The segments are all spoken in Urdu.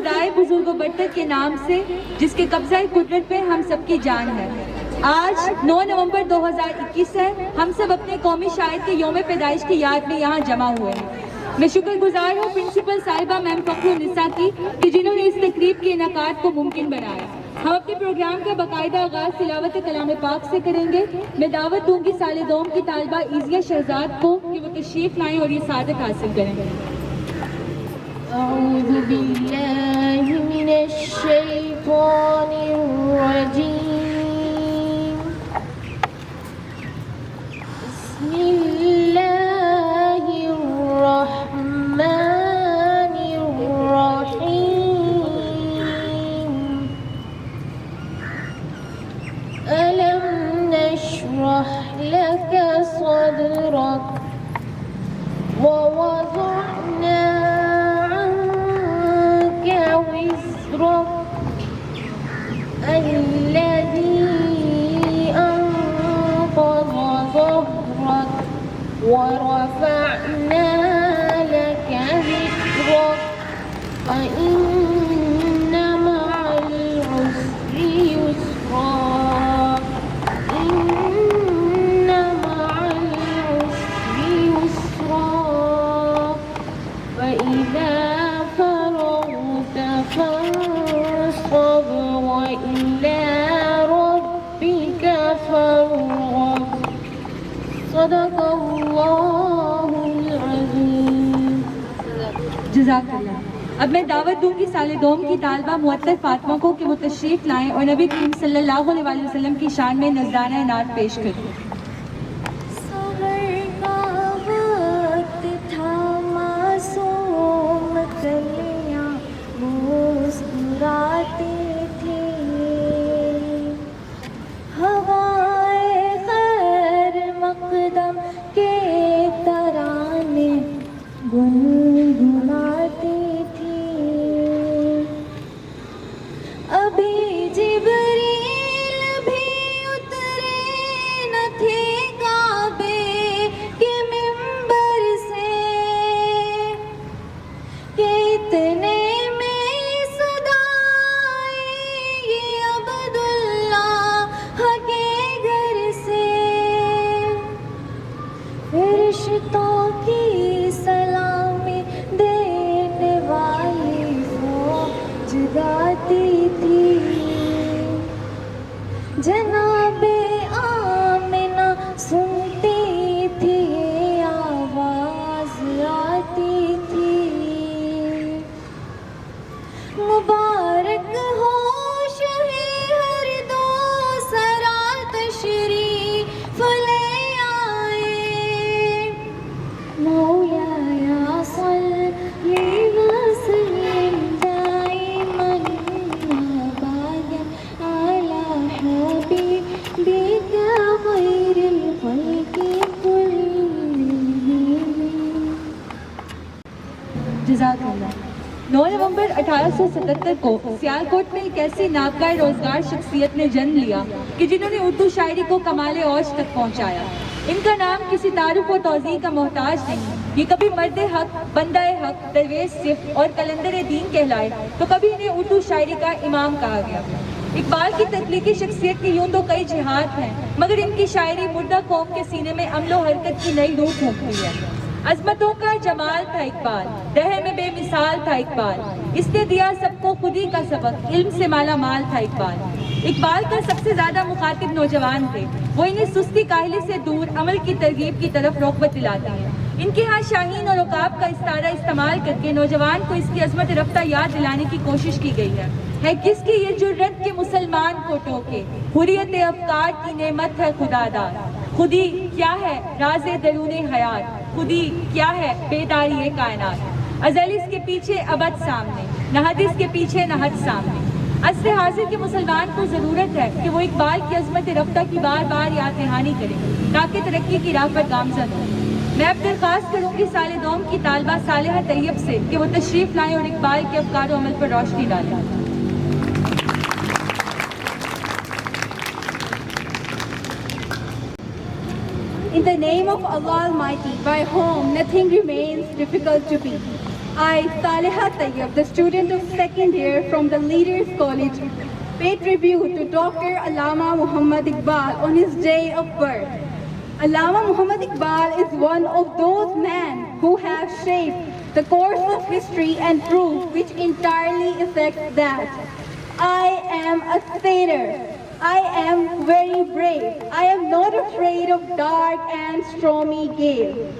خدائے بزرگ و برتر کے نام سے جس کے قبضہ قدرت پہ ہم سب کی جان ہے۔ آج 9 نومبر 2021 ہے، ہم سب اپنے قومی شاعر کے یوم پیدائش کی یاد میں یہاں جمع ہوئے ہیں۔ میں شکر گزار ہوں پرنسپل صاحبہ میم فخر النساء کی کہ جنہوں نے اس تقریب کے انعقاد کو ممکن بنایا۔ ہم اپنے پروگرام کا باقاعدہ آغاز تلاوت کلام پاک سے کریں گے۔ میں دعوت دوں گی سال دوم کی طالبہ ایزیہ شہزاد کو کہ وہ تشریف لائیں اور یہ سعادت حاصل کریں۔ اعوذ باللہ من الشیطان الرجیم، بسم اللہ الرحمن الرحیم، ألم نشرح لك صدرك ووضعنا عنك وزرك الذي أنقض ظهرك ورفعنا لك ذكرك فإن مع العسر يسرا فإذا فرغت فانصب وإلى ربك فارغب، صدق اللہ العظیم۔ جزاک اللہ۔ اب میں دعوت دوں گی سال دوم کی طالبہ معطر فاطمہ کو کہ وہ تشریف لائیں اور نبی کریم صلی اللہ علیہ وسلم کی شان میں نذرانہ نعت پیش کریں۔ مسکراتی تھی ہوائے خیر مقدم کے ترانے گنگناتی تھی، ابھی جبریل بھی اترے نہ تھے کعبے کے منبر سے کہ اتنے فرشتوں کی سلامی دینے والی فوج گاتی تھی، جناب آمنہ سنتی تھی آواز آتی تھی، مبارک ہو شہ ہر دو سرا تشریف لے مولایا صلی وسلم دائما ابدا علی حبیبک خیر الخلق کلہم۔ جزاک اللہ۔ 9 نومبر 1877 کو سیالکوٹ میں ایک ایسی نابغہ روزگار شخصیت نے جنم لیا کہ جنہوں نے اردو شاعری کو کمال اوج تک پہنچایا۔ ان کا نام کسی تعارف و توضیح کا محتاج نہیں، یہ کبھی مرد حق، بندہ حق، درویش صف اور کلندر دین کہلائے تو کبھی انہیں اردو شاعری کا امام کہا گیا۔ اقبال کی تخلیقی شخصیت کی یوں تو کئی جہات ہیں، مگر ان کی شاعری مردہ قوم کے سینے میں عمل و حرکت کی نئی روح پھونکتی ہے۔ عظمتوں کا جمال تھا اقبال، دہر میں بے مثال تھا اقبال، اس نے دیا سب کو خودی کا سبق، علم سے مالا مال تھا اقبال۔ اقبال کا سب سے زیادہ مخاطب نوجوان تھے، وہ انہیں سستی کاہلی سے دور عمل کی ترغیب کی طرف رغبت دلاتے ہیں۔ ان کے ہاں شاہین اور عقاب کا استعارہ استعمال کر کے نوجوان کو اس کی عظمت رفتہ یاد دلانے کی کوشش کی گئی ہے کس کی یہ جرت کے مسلمان کو ٹوکے، حریت افکار کی نعمت ہے خدا داد، خودی کیا ہے راز درون حیات، خودی کیا ہے بیداری کائنات، ازل اس کے پیچھے ابد سامنے، نہ حد اس کے پیچھے نہ حد سامنے۔ عصر حاضر کے مسلمان کو ضرورت ہے کہ وہ اقبال کی عظمت رفتہ کی بار بار یاد دہانی کرے تاکہ ترقی کی راہ پر گامزن ہو۔ میں اب درخواست کروں گی سال دوم کی طالبہ صالحہ طیب سے کہ وہ تشریف لائیں اور اقبال کے افکار و عمل پر روشنی ڈالیں۔ In the name of Allah Almighty, by whom nothing remains difficult to be. I, Saleha Tayyab, the student of second year from the Leaders College, pay tribute to Dr. Allama Muhammad Iqbal on his day of birth. Allama Muhammad Iqbal is one of those men who have shaped the course of history and proof which entirely affects that. I am a sailor. I am very brave. I am not afraid of dark and stormy gales.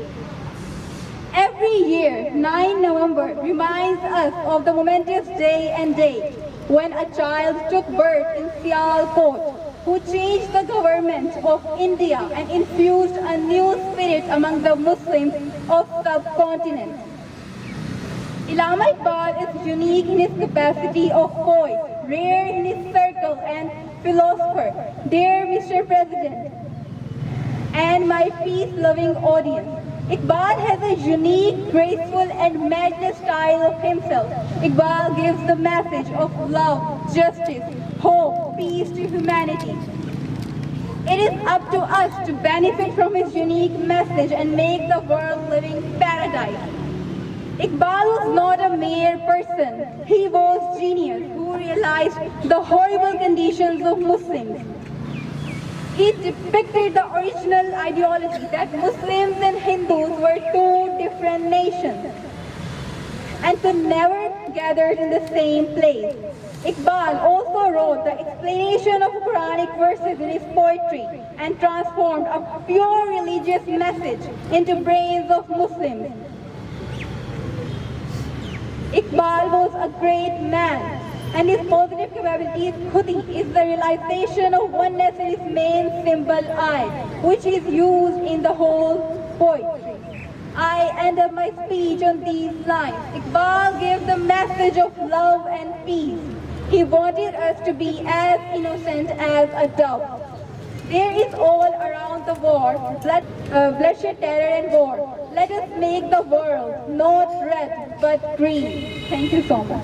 Every year, 9 November reminds us of the momentous day and date when a child took birth in Sialkot, who changed the government of India and infused a new spirit among the Muslims of subcontinent. Allama Iqbal is unique in his capacity of poet, rare in his circle and philosopher. Dear Mr. President and my peace-loving audience, Iqbal has a unique, graceful and magnanimous style of himself. Iqbal gives the message of love, justice, hope, peace to humanity. It is up to us to benefit from his unique message and make the world living paradise. Iqbal was not a mere person. He was genius who realized the horrible conditions of Muslims. He depicted the original ideology that Muslims and Hindus were two different nations and could never gather in the same place. Iqbal also wrote the explanation of Quranic verses in his poetry and transformed a pure religious message into praise of Muslims. Iqbal was a great man, and his positive capabilities, Khudi, is the realization of oneness in his main symbol I, which is used in the whole poetry. I end up my speech on these lines. Iqbal gave the message of love and peace. He wanted us to be as innocent as a dove. There is all around the world bloodshed, terror and war. Let us make the world not red but green. Thank you so much.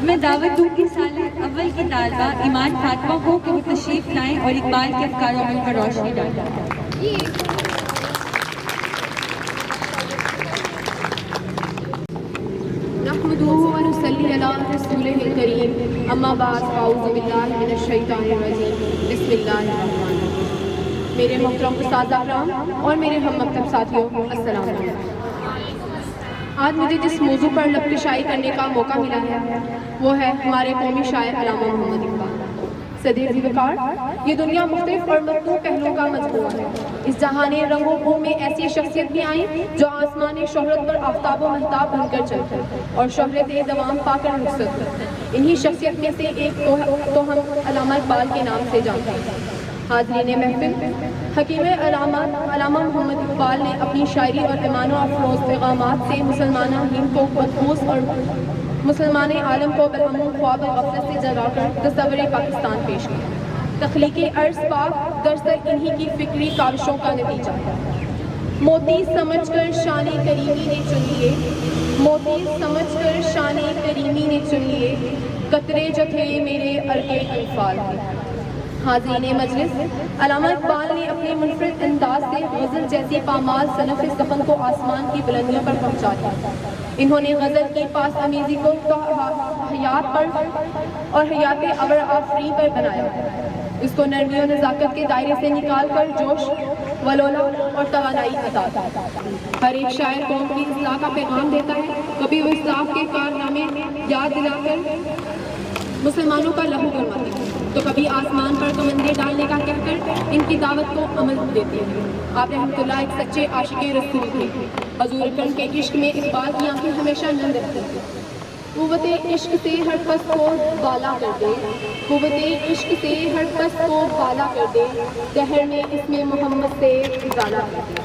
اب میں دعوت دوں گی سال اول کی طالبہ ایمان فاطمہ کو کہ وہ تشریف لائیں اور اقبال کے افکار و عمل پر روشنی ڈالیں۔ نحمده ونصلي على رسوله الكريم اما بعد اعوذ باللہ من الشیطان الرجیم بسم اللہ الرحمن الرحیم۔ میرے محترم اساتذہ کرام اور میرے ہم مکتب ساتھیوں، السلام علیکم۔ آج مجھے جس موضوع پر لب کشائی کرنے کا موقع ملا ہے وہ ہے ہمارے قومی شاعر علامہ محمد اقبال۔ صدر ذی وقار، یہ دنیا مختلف اور متنوع پہلوؤں کا مجموعہ ہے۔ اس جہان رنگ و بو میں ایسی شخصیت بھی آئیں جو آسمان شہرت پر آفتاب و مہتاب بن کر چلتے اور شہرت دوام پا کر رخصت کرتے۔ انہی شخصیت میں سے ایک تو ہم علامہ اقبال کے نام سے جانتے ہیں۔ حاضرین محفل، حکیم علامہ محمد اقبال نے اپنی شاعری اور ایمان و افروز پیغامات سے مسلمانہ ہند کو مدھوس اور مسلمان عالم کو بالامن خواب غفلت سے جگا کر تصور پاکستان پیش کیا۔ تخلیقی عرض پاک دراصل انہی کی فکری کاوشوں کا نتیجہ ہے۔ موتی سمجھ کر شان کریمی نے چن لیے، موتی سمجھ کر شان کریمی نے چن لیے، قطرے جو تھے میرے ارکے انفال کے۔ حاضرین مجلس، علامہ اقبال نے اپنے منفرد انداز سے غزل جیسی پامال صنف سخن کو آسمان کی بلندیوں پر پہنچا دیا۔ انہوں نے غزل کی پاس امیزی کو حیات پر اور حیات ابر آفرین پر بنایا، اس کو نرمی و نزاکت کے دائرے سے نکال کر جوش ولولہ اور توانائی عطا کی۔ ہر ایک شاعر قوم کی اصلاح کا پیغام دیتا ہے، کبھی وہ اصلاح کے کارنامے یاد دلا کر مسلمانوں کا لہو گرماتے ہیں، تو کبھی آسمان پر کمندیں ڈالنے کا کہہ کر ان کی دعوت کو عمل دیتے ہیں۔ آپ رحمۃ اللہ ایک سچے عاشق رسول تھے۔ حضور اکرم کے عشق میں اقبال کی آنکھیں ہمیشہ نم رہتی تھیں۔ قوت عشق سے ہر پس کو بالا کر دے، قوت عشق سے ہر پس کو بالا کر دے، دہر میں اسم محمد سے ازالہ کر دے۔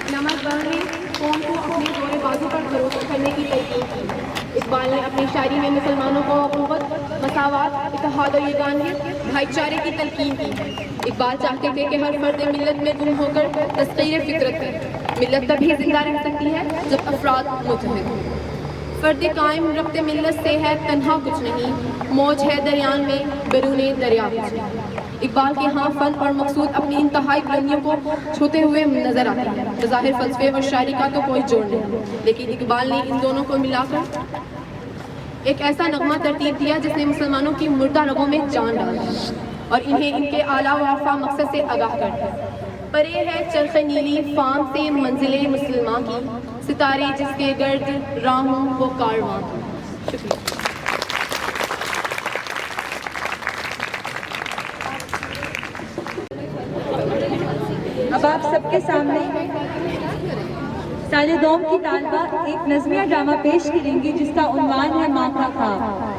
علامہ اقبال نے قوم کو اپنے زور بازو پر بھروسہ کرنے کی تلقین کی۔ اقبال نے اپنی شاعری میں مسلمانوں کو قوت، مساوات، اتحاد و یگانیت، بھائی چارے کی تلقین کی۔ اقبال چاہتے تھے کہ ہر فرد ملت میں گم ہو کر تسخیر فطرت کرے۔ ملت تبھی زندہ رہ سکتی ہے جب افراد متحد ہوں۔ فرد قائم ربط ملت سے ہے تنہا کچھ نہیں، موج ہے دریان میں بیرون دریا کچھ نہیں۔ اقبال کے ہاں فن اور مقصود اپنی انتہائی بلندیوں کو چھوتے ہوئے نظر آتے ہیں۔ بظاہر فلسفے اور شاعری کا تو کوئی جوڑ نہیں، لیکن اقبال نے ان دونوں کو ملا کر ایک ایسا نغمہ ترتیب دیا جس نے مسلمانوں کی مردہ رگوں میں جان ڈالی اور انہیں ان کے اعلیٰ و ارفع مقصد سے آگاہ کر دیا۔ پرے ہے چرخ نیلی فام سے منزل مسلماں کی، ستارے جس کے گرد راہوں وہ کارواں کی۔ شکریہ۔ اب آپ سب کے سامنے سال دوم کی طالبہ ایک نظمیہ ڈرامہ پیش کریں گی جس کا عنوان ہے ماں کا خواب۔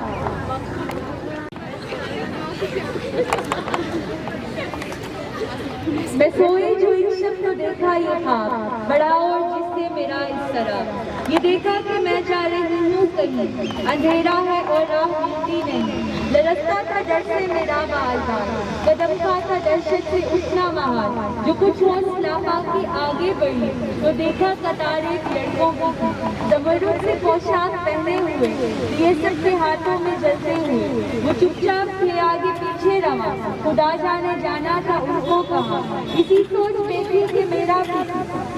میں سوئی جو ایک شب تو دیکھا یہ خواب بڑا اور جس سے میرا اس طرح، یہ دیکھا کہ میں جا رہی ہوں کہیں، اندھیرا ہے اور راہ ملتی نہیں، لرزتا تھا ڈر سے میرا بال بال، قدم کا تھا دہشت سے اٹھنا محال، جو کچھ حوصلہ پا کے آگے بڑھی تو دیکھا قطار ایک لڑکوں کی، زمرد سے پوشاک پہنے ہوئے، یہ سب کے ہاتھوں میں جلتے ہوئے، وہ چپ چاپ تھے آگے پیچھے رہا، خدا جانے جانا تھا ان کو کہاں، اسی سوچ میں تھی کہ میرا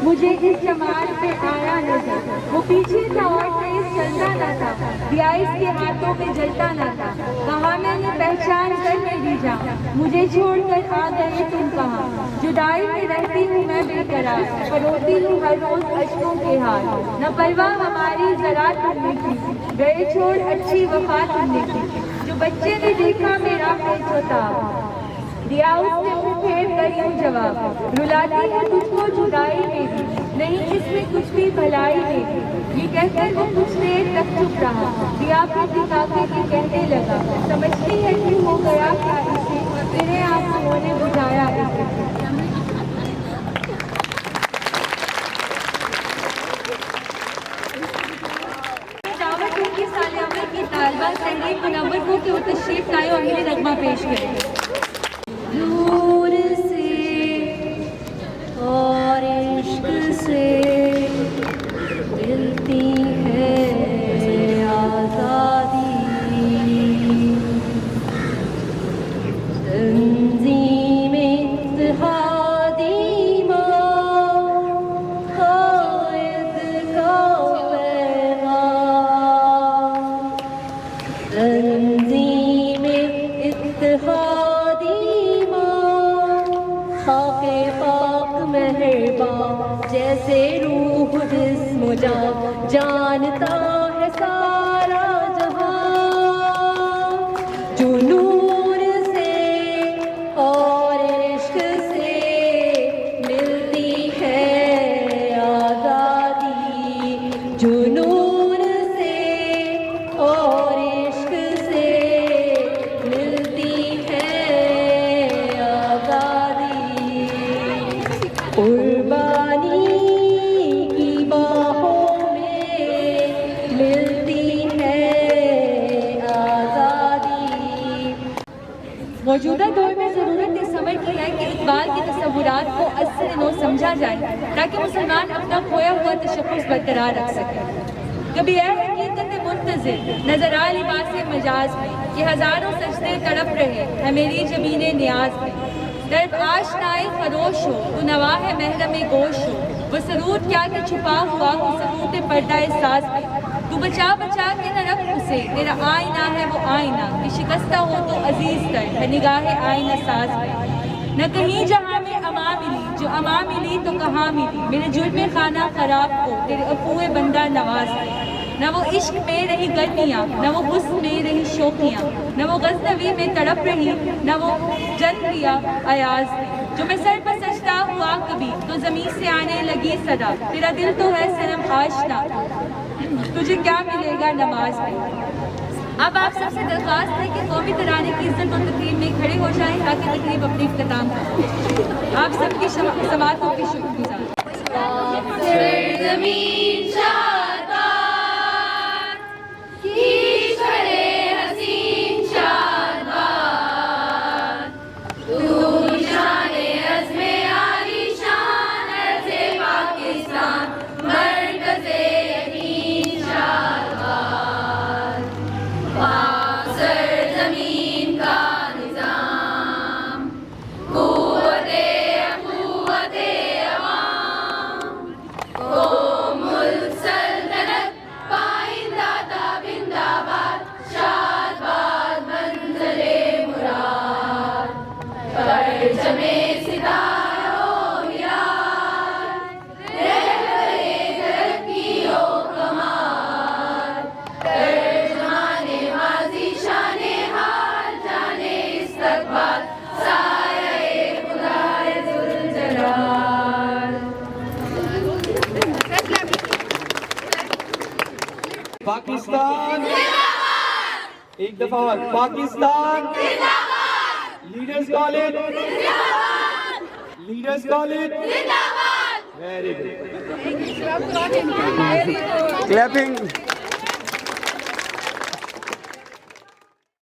مجھے اس جماعت پہ آیا نظر، وہ پیچھے تھا اور تیز چلتا نہ تھا، دیا اس کے ہاتھوں میں جلتا نہ تھا، کہا میں نے پہچان کر میری جان، مجھے چھوڑ کر آ گئے تم کہاں، جدائی میں رہتی ہوں میں بے قرار، پر روتی ہوں ہر روز اشکوں کے ہار، نہ پرواہ ہماری ذرا تم نے کی، گئے چھوڑ اچھی وفا تم نے کی، جو بچے نے دیکھا میرا پیچ ہوتا، دیا اس سے منہ پھیر کر یوں جواب، رلاتی ہے تجھ کو جدائی میری، نہیں اس میں کچھ بھی بھلائی میری، یہ کہہ کر وہ کچھ دیر تک چپ رہا، دیا پھر دکھا کے کہنے لگا، سمجھتی ہے کہ ہو گیا کیا اسے، تیرے آنسوؤں نے بجھایا اسے۔ دعوت ان کی سال اول کی طالبہ تحریک منور کو کہ وہ تشریف لائے اور میری نغمہ پیش کرے۔ نور سے اور عشق سے قربان جیسے روح جسم جان جانتا ہے سارا جہاں جو نور سے اور عشق سے ملتی ہے آزادی جو نور سے اور عشق سے ملتی ہے آزادی قربانی کی باہوں میں ملتی ہے آزادی. موجودہ دور میں ضرورت اس سمجھ کی ہے کہ اقبال کے تصورات کو اثر نو سمجھا جائے تاکہ مسلمان اپنا کھویا ہوا تشخص برقرار رکھ سکے. کبھی اے حقیقت منتظر نظر آ لباس مجاز میں کہ ہزاروں سجدے تڑپ رہے ہے میری جبین نیاز میں. درد آشنائے خروش ہو تو نواح محرم گوش ہو وہ سرود کیا کہ چھپا ہوا ہو سکوت پردہ ساز میں. تو بچا بچا کے نہ رکھ اسے تیرا آئینہ ہے وہ آئینہ کہ شکستہ ہو تو عزیز تر ہے نگاہ آئینہ ساز میں. نہ کہیں جہاں میں اما ملی جو اما ملی تو کہاں ملی میرے جرم خانہ خراب کو تیرے افوہ بندہ نواز میں. نہ وہ عشق میں رہی گرمیاں نہ وہ حسن میں رہی شوقیاں نہ وہ غزنوی میں تڑپ رہی نہ وہ جن لیا ایاز نے. جو میں سر پر سجدہ ہوا کبھی تو زمین سے آنے لگی صدا تیرا دل تو ہے صنم آشنا تجھے کیا ملے گا نماز میں. اب آپ سب سے درخواست ہے کہ قومی ترانے کی عزت اور تقریب میں کھڑے ہو جائیں تاکہ تقریب اپنی اختتام ہو. آپ سب کی سماعتوں کی شکر گزار. سرزمین شادباد کی چھڑے حسین شادباد تو نشان عزم عالی شان عرض پاکستان مرکز یقین شادباد. پاک سرزمین کا نظام قوت عوام کو ملک سلطنت پائندہ تابندہ باد شادباد منزل مراد پرچم ستارہ و ہلال رہبر ترقی و کمال ترجمان ماضی شان حال جانے استقبال سایہ خدائے ذوالجلال. پاکستان ایک دفعہ اور Pakistan leaders college leaders college very good clapping